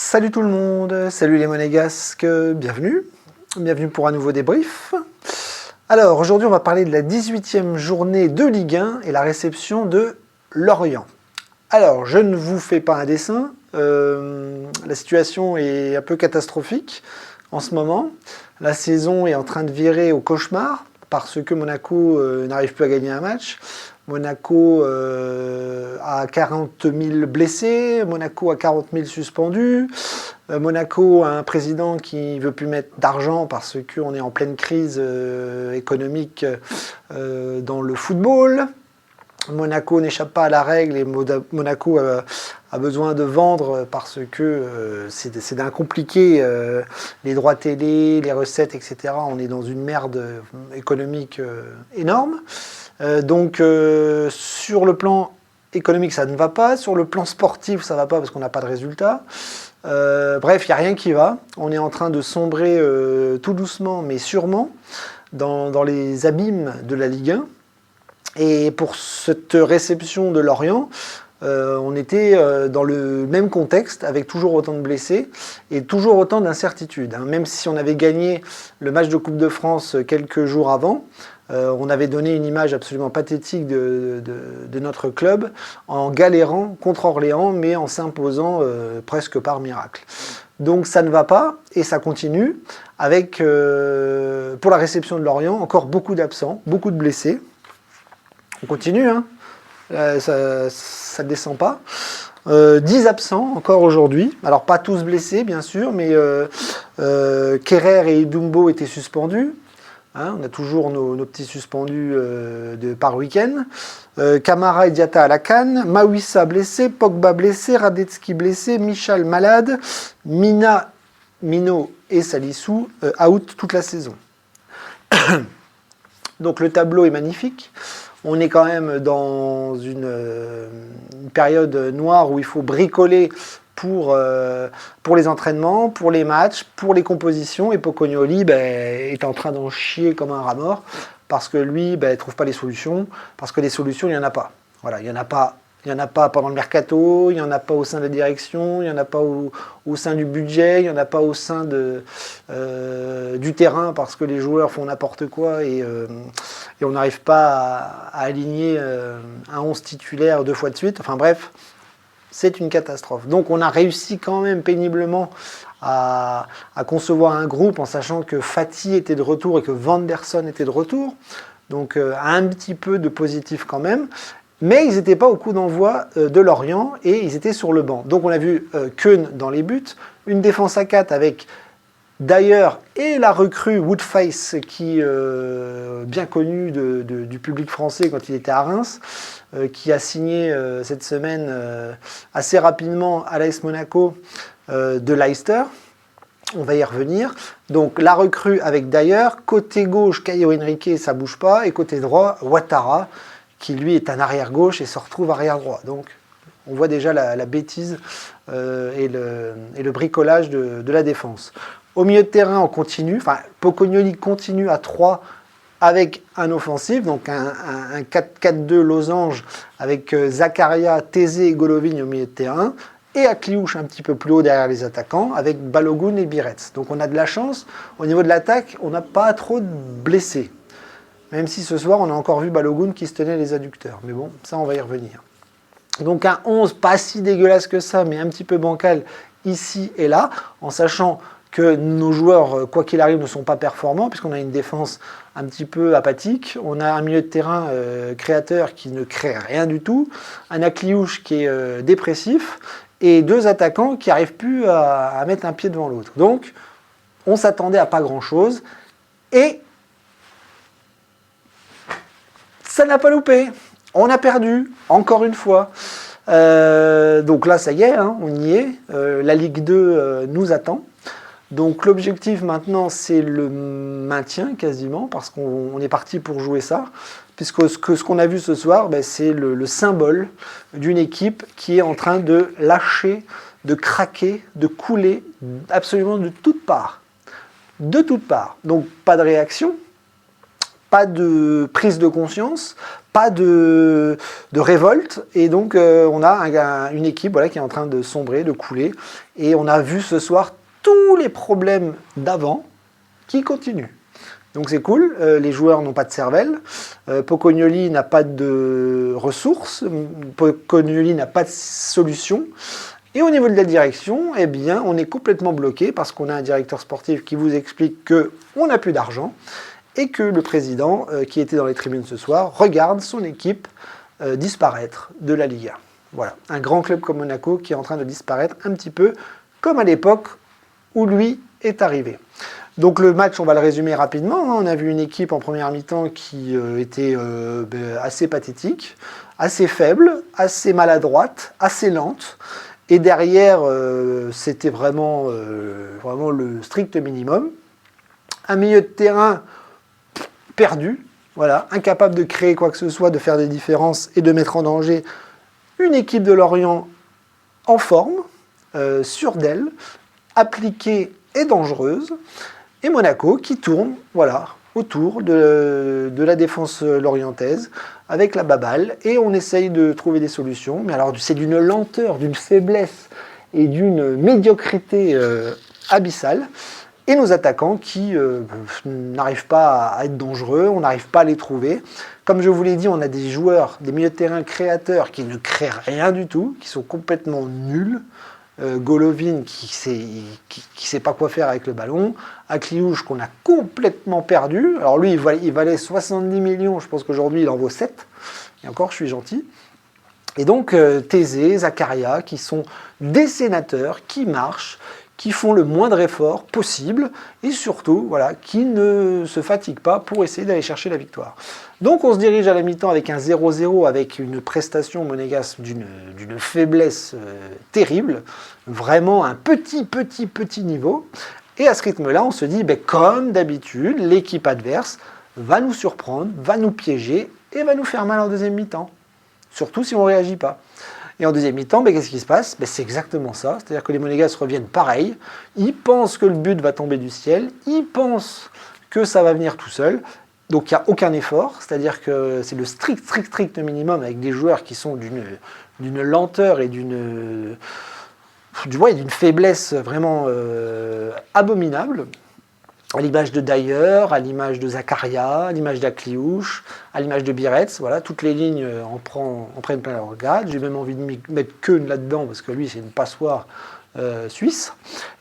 Salut tout le monde, salut les monégasques, bienvenue pour un nouveau débrief. Alors aujourd'hui on va parler de la 18e journée de Ligue 1 et la réception de Lorient. Alors je ne vous fais pas un dessin, la situation est un peu catastrophique en ce moment. La saison est en train de virer au cauchemar parce que Monaco n'arrive plus à gagner un match. Monaco a 40 000 blessés, Monaco a 40 000 suspendus, Monaco a un président qui ne veut plus mettre d'argent parce qu'on est en pleine crise économique dans le football. Monaco n'échappe pas à la règle et Monaco a besoin de vendre parce que c'est d'un compliqué, les droits télé, les recettes, etc. On est dans une merde économique énorme. Donc sur le plan économique ça ne va pas, sur le plan sportif ça ne va pas parce qu'on n'a pas de résultats. Bref, il n'y a rien qui va. On est en train de sombrer tout doucement mais sûrement dans les abîmes de la Ligue 1. Et pour cette réception de Lorient, on était dans le même contexte avec toujours autant de blessés et toujours autant d'incertitudes. Même si on avait gagné le match de Coupe de France quelques jours avant, on avait donné une image absolument pathétique de notre club en galérant contre Orléans mais en s'imposant presque par miracle. Donc ça ne va pas et ça continue avec, pour la réception de Lorient, encore beaucoup d'absents, beaucoup de blessés. On continue, hein. Ça ne descend pas. 10 absents encore aujourd'hui. Alors pas tous blessés bien sûr, mais Kerrer et Dumbo étaient suspendus. Hein, on a toujours nos petits suspendus par week-end. Camara et Diatta à la canne. Mawissa blessé, Pogba blessé, Radetski blessé, Michal malade, Mina, Mino et Salissou out toute la saison. Donc le tableau est magnifique. On est quand même dans une période noire où il faut bricoler pour les entraînements, pour les matchs, pour les compositions. Et Pocognoli est en train d'en chier comme un rat mort parce que lui ne trouve pas les solutions, parce que les solutions, il n'y en a pas. Voilà, il n'y en a pas. Il n'y en a pas pendant le mercato, il n'y en a pas au sein de la direction, il n'y en a pas au sein du budget, il n'y en a pas au sein du terrain parce que les joueurs font n'importe quoi et on n'arrive pas à aligner un 11 titulaire 2 fois de suite. Enfin bref, c'est une catastrophe. Donc on a réussi quand même péniblement à concevoir un groupe en sachant que Fati était de retour et que Vanderson était de retour. Donc un petit peu de positif quand même. Mais ils n'étaient pas au coup d'envoi de Lorient et ils étaient sur le banc. Donc on a vu Keun dans les buts, une défense à 4 avec d'ailleurs et la recrue Woodface qui bien connu du public français quand il était à Reims, qui a signé cette semaine assez rapidement à l'AS Monaco de Leicester. On va y revenir. Donc la recrue avec d'ailleurs, côté gauche Caio Henrique ça bouge pas et côté droit Ouattara qui lui est un arrière-gauche et se retrouve arrière-droit. Donc on voit déjà la bêtise et le bricolage de la défense. Au milieu de terrain, on continue. Enfin, Pocognoli continue à 3 avec un offensif, donc un 4-4-2 losange avec Zakaria, Thésée et Golovin au milieu de terrain. Et Akliouche un petit peu plus haut derrière les attaquants avec Balogun et Biretz. Donc on a de la chance. Au niveau de l'attaque, on n'a pas trop de blessés. Même si ce soir, on a encore vu Balogun qui se tenait les adducteurs. Mais bon, ça, on va y revenir. Donc un 11 pas si dégueulasse que ça, mais un petit peu bancal ici et là, en sachant que nos joueurs, quoi qu'il arrive, ne sont pas performants, puisqu'on a une défense un petit peu apathique. On a un milieu de terrain créateur qui ne crée rien du tout, un Akliouche qui est dépressif, et 2 attaquants qui n'arrivent plus à mettre un pied devant l'autre. Donc, on s'attendait à pas grand-chose, et ça n'a pas loupé. On a perdu, encore une fois. Donc là, ça y est, hein, on y est. La Ligue 2 nous attend. Donc l'objectif maintenant, c'est le maintien quasiment, parce qu'on est parti pour jouer ça. Puisque ce qu'on a vu ce soir, c'est le symbole d'une équipe qui est en train de lâcher, de craquer, de couler absolument de toutes parts. De toutes parts. Donc pas de réaction. Pas de prise de conscience, pas de révolte, et donc on a une équipe voilà, qui est en train de sombrer, de couler, et on a vu ce soir tous les problèmes d'avant qui continuent. Donc c'est cool, les joueurs n'ont pas de cervelle, Pocognoli n'a pas de ressources, Pocognoli n'a pas de solution, et au niveau de la direction, eh bien, on est complètement bloqué parce qu'on a un directeur sportif qui vous explique qu'on n'a plus d'argent, et que le président, qui était dans les tribunes ce soir, regarde son équipe disparaître de la Ligue 1. Voilà, un grand club comme Monaco qui est en train de disparaître un petit peu comme à l'époque où lui est arrivé. Donc le match, on va le résumer rapidement. On a vu une équipe en première mi-temps qui était assez pathétique, assez faible, assez maladroite, assez lente. Et derrière, c'était vraiment le strict minimum. Un milieu de terrain perdu, voilà, incapable de créer quoi que ce soit, de faire des différences et de mettre en danger une équipe de Lorient en forme, sûre d'elle, appliquée et dangereuse, et Monaco qui tourne voilà, autour de la défense lorientaise avec la baballe, et on essaye de trouver des solutions, mais alors c'est d'une lenteur, d'une faiblesse et d'une médiocrité abyssale. Et nos attaquants qui n'arrivent pas à être dangereux, on n'arrive pas à les trouver. Comme je vous l'ai dit, on a des joueurs, des milieux de terrain créateurs qui ne créent rien du tout, qui sont complètement nuls. Golovin qui sait pas quoi faire avec le ballon. Akliouche qu'on a complètement perdu. Alors lui, il valait 70 millions, je pense qu'aujourd'hui il en vaut 7. Et encore, je suis gentil. Et donc Thésée, Zakaria, qui sont des sénateurs, qui marchent, qui font le moindre effort possible, et surtout, voilà, qui ne se fatiguent pas pour essayer d'aller chercher la victoire. Donc on se dirige à la mi-temps avec un 0-0, avec une prestation monégasque d'une faiblesse terrible, vraiment un petit niveau, et à ce rythme-là, on se dit, comme d'habitude, l'équipe adverse va nous surprendre, va nous piéger, et va nous faire mal en deuxième mi-temps, surtout si on ne réagit pas. Et en deuxième mi-temps, qu'est-ce qui se passe? C'est exactement ça. C'est-à-dire que les Monégasques reviennent pareil. Ils pensent que le but va tomber du ciel. Ils pensent que ça va venir tout seul. Donc il n'y a aucun effort. C'est-à-dire que c'est le strict minimum avec des joueurs qui sont d'une lenteur et d'une faiblesse vraiment abominable. À l'image de Dyer, à l'image de Zakaria, à l'image d'Akliouche, à l'image de Biretz, voilà, toutes les lignes en prennent plein leur grade. J'ai même envie de mettre Keun là-dedans, parce que lui, c'est une passoire suisse.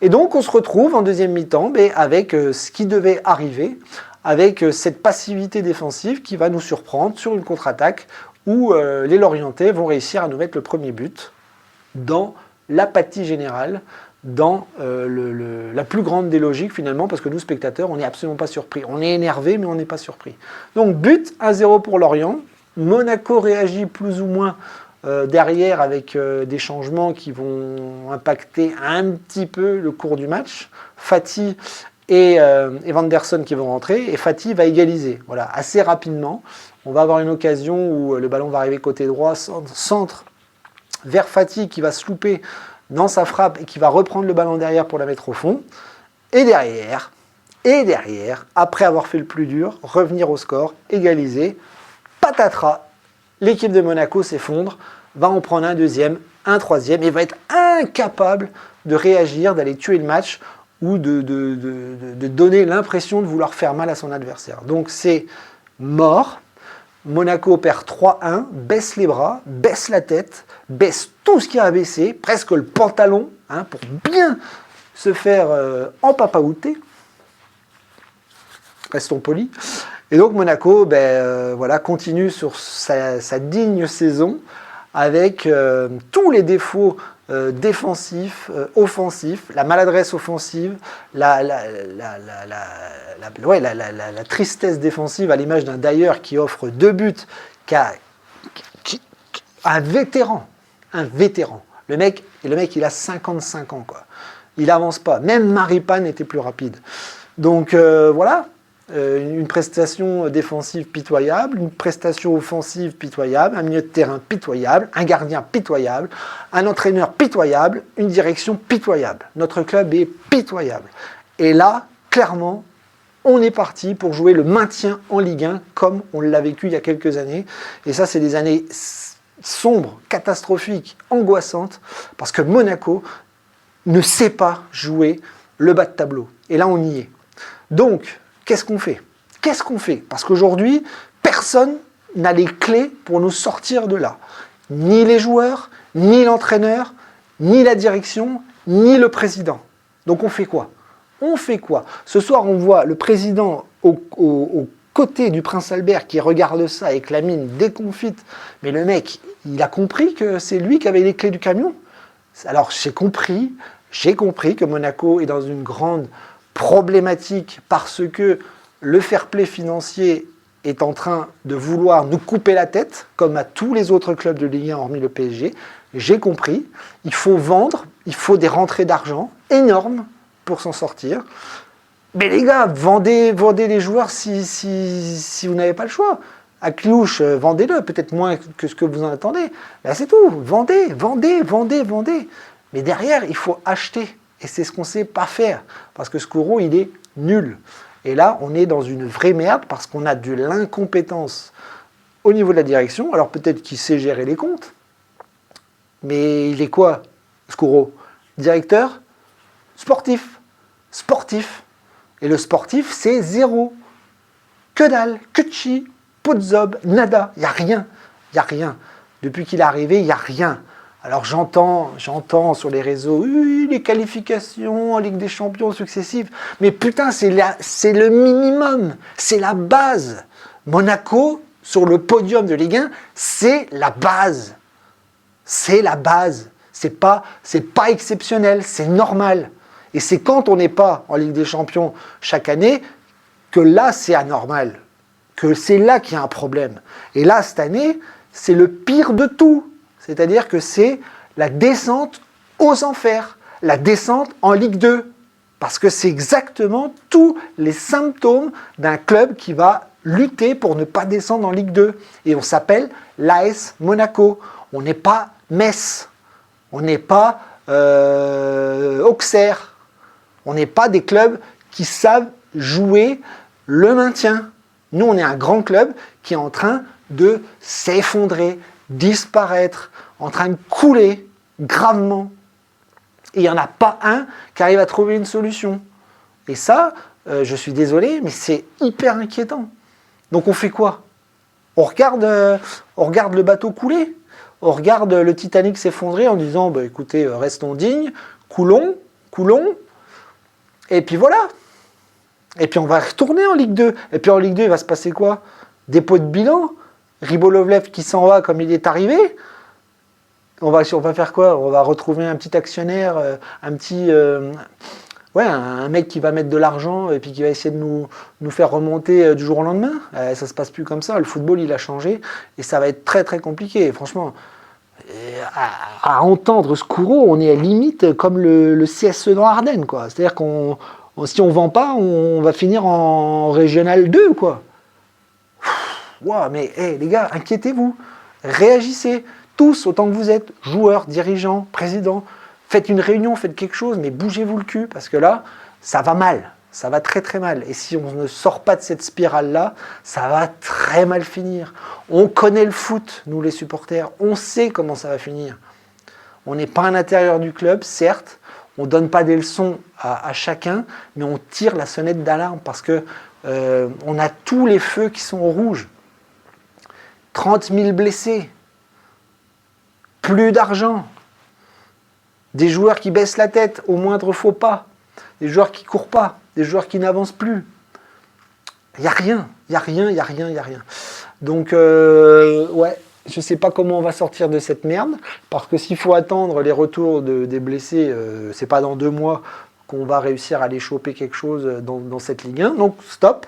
Et donc, on se retrouve en deuxième mi-temps avec ce qui devait arriver, avec cette passivité défensive qui va nous surprendre sur une contre-attaque, où les Lorientais vont réussir à nous mettre le premier but dans l'apathie générale, dans la plus grande des logiques finalement, parce que nous, spectateurs, on n'est absolument pas surpris. On est énervé, mais on n'est pas surpris. Donc, but 1-0 pour Lorient. Monaco réagit plus ou moins derrière avec des changements qui vont impacter un petit peu le cours du match. Fati et Vanderson qui vont rentrer, et Fati va égaliser. Voilà, assez rapidement. On va avoir une occasion où le ballon va arriver côté droit, centre vers Fati qui va se louper dans sa frappe et qui va reprendre le ballon derrière pour la mettre au fond. Et derrière, après avoir fait le plus dur, revenir au score, égaliser. Patatras, l'équipe de Monaco s'effondre, va en prendre un deuxième, un troisième, et va être incapable de réagir, d'aller tuer le match ou de donner l'impression de vouloir faire mal à son adversaire. Donc c'est mort. Monaco perd 3-1, baisse les bras, baisse la tête, baisse tout ce qu'il y a à baisser, presque le pantalon, pour bien se faire empapaouter. Restons polis. Et donc Monaco continue sur sa digne saison avec tous les défauts défensifs, offensifs, la maladresse offensive, la tristesse défensive à l'image d'un Dyer qui offre 2 buts, un vétéran. Le mec, il a 55 ans, quoi. Il avance pas. Même Maripane était plus rapide. Donc voilà. Une prestation défensive pitoyable, une prestation offensive pitoyable, un milieu de terrain pitoyable, un gardien pitoyable, un entraîneur pitoyable, une direction pitoyable. Notre club est pitoyable. Et là, clairement, on est parti pour jouer le maintien en Ligue 1 comme on l'a vécu il y a quelques années. Et ça, c'est des années sombres, catastrophiques, angoissantes, parce que Monaco ne sait pas jouer le bas de tableau. Et là, on y est. Donc, qu'est-ce qu'on fait? Qu'est-ce qu'on fait? Parce qu'aujourd'hui, personne n'a les clés pour nous sortir de là. Ni les joueurs, ni l'entraîneur, ni la direction, ni le président. Donc on fait quoi? On fait quoi? Ce soir, on voit le président au côté du prince Albert qui regarde ça avec la mine déconfite. Mais le mec, il a compris que c'est lui qui avait les clés du camion. Alors j'ai compris que Monaco est dans une grande problématique parce que le fair play financier est en train de vouloir nous couper la tête, comme à tous les autres clubs de Ligue 1 hormis le PSG. J'ai compris, il faut vendre, il faut des rentrées d'argent énormes pour s'en sortir. Mais les gars, vendez les joueurs si vous n'avez pas le choix. À Cluj, vendez-le, peut-être moins que ce que vous en attendez. Là, c'est tout. Vendez. Mais derrière, il faut acheter. Et c'est ce qu'on ne sait pas faire. Parce que Skoro, il est nul. Et là, on est dans une vraie merde parce qu'on a de l'incompétence au niveau de la direction. Alors peut-être qu'il sait gérer les comptes. Mais il est quoi, Skoro? Directeur sportif. Sportif. Et le sportif, c'est zéro. Que dalle, que chi, pot de zob, nada. Il n'y a rien. Il n'y a rien. Depuis qu'il est arrivé, il n'y a rien. Alors j'entends sur les réseaux, les qualifications en Ligue des Champions successives. Mais putain, c'est le minimum. C'est la base. Monaco, sur le podium de Ligue 1, c'est la base. C'est la base. C'est pas exceptionnel, c'est normal. Et c'est quand on n'est pas en Ligue des Champions chaque année que là, c'est anormal. Que c'est là qu'il y a un problème. Et là, cette année, c'est le pire de tout. C'est-à-dire que c'est la descente aux enfers. La descente en Ligue 2. Parce que c'est exactement tous les symptômes d'un club qui va lutter pour ne pas descendre en Ligue 2. Et on s'appelle l'AS Monaco. On n'est pas Metz. On n'est pas Auxerre. On n'est pas des clubs qui savent jouer le maintien. Nous, on est un grand club qui est en train de s'effondrer, disparaître, en train de couler gravement. Et il n'y en a pas un qui arrive à trouver une solution. Et ça, je suis désolé, mais c'est hyper inquiétant. Donc on fait quoi? On regarde le bateau couler? On regarde le Titanic s'effondrer en disant bah, écoutez, restons dignes, coulons, et puis voilà. Et puis on va retourner en Ligue 2. Et puis en Ligue 2, il va se passer quoi? Dépôt de bilan? Ribolovlev qui s'en va comme il est arrivé? On va faire quoi? On va retrouver un petit actionnaire, un mec qui va mettre de l'argent et puis qui va essayer de nous faire remonter du jour au lendemain. Ça se passe plus comme ça. Le football, il a changé et ça va être très très compliqué. Franchement, à entendre Skoro, on est à limite comme le CSE dans Ardennes, quoi. C'est-à-dire si on vend pas, on va finir en Régional 2, quoi. Wow, mais les gars, inquiétez-vous, réagissez. Tous, autant que vous êtes, joueurs, dirigeants, présidents, faites une réunion, faites quelque chose, mais bougez-vous le cul, parce que là, ça va mal, ça va très très mal. Et si on ne sort pas de cette spirale-là, ça va très mal finir. On connaît le foot, nous les supporters, on sait comment ça va finir. On n'est pas à l'intérieur du club, certes, on ne donne pas des leçons à chacun, mais on tire la sonnette d'alarme, parce que on a tous les feux qui sont au rouge. 30 000 blessés. Plus d'argent, des joueurs qui baissent la tête au moindre faux pas, des joueurs qui ne courent pas, des joueurs qui n'avancent plus. Il n'y a rien. Donc, je ne sais pas comment on va sortir de cette merde, parce que s'il faut attendre les retours des blessés, c'est pas dans 2 mois qu'on va réussir à aller choper quelque chose dans cette Ligue 1. Donc, stop,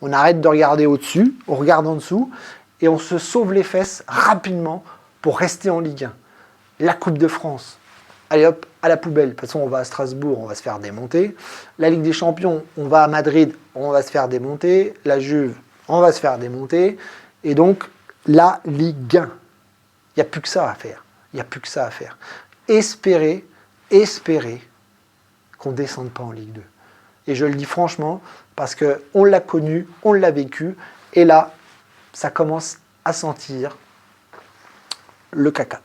on arrête de regarder au-dessus, on regarde en dessous, et on se sauve les fesses rapidement pour rester en Ligue 1. La Coupe de France, allez hop, à la poubelle. De toute façon, on va à Strasbourg, on va se faire démonter. La Ligue des Champions, on va à Madrid, on va se faire démonter. La Juve, on va se faire démonter. Et donc, la Ligue 1. Il n'y a plus que ça à faire. Espérez qu'on ne descende pas en Ligue 2. Et je le dis franchement, parce qu'on l'a connu, on l'a vécu, et là, ça commence à sentir le caca.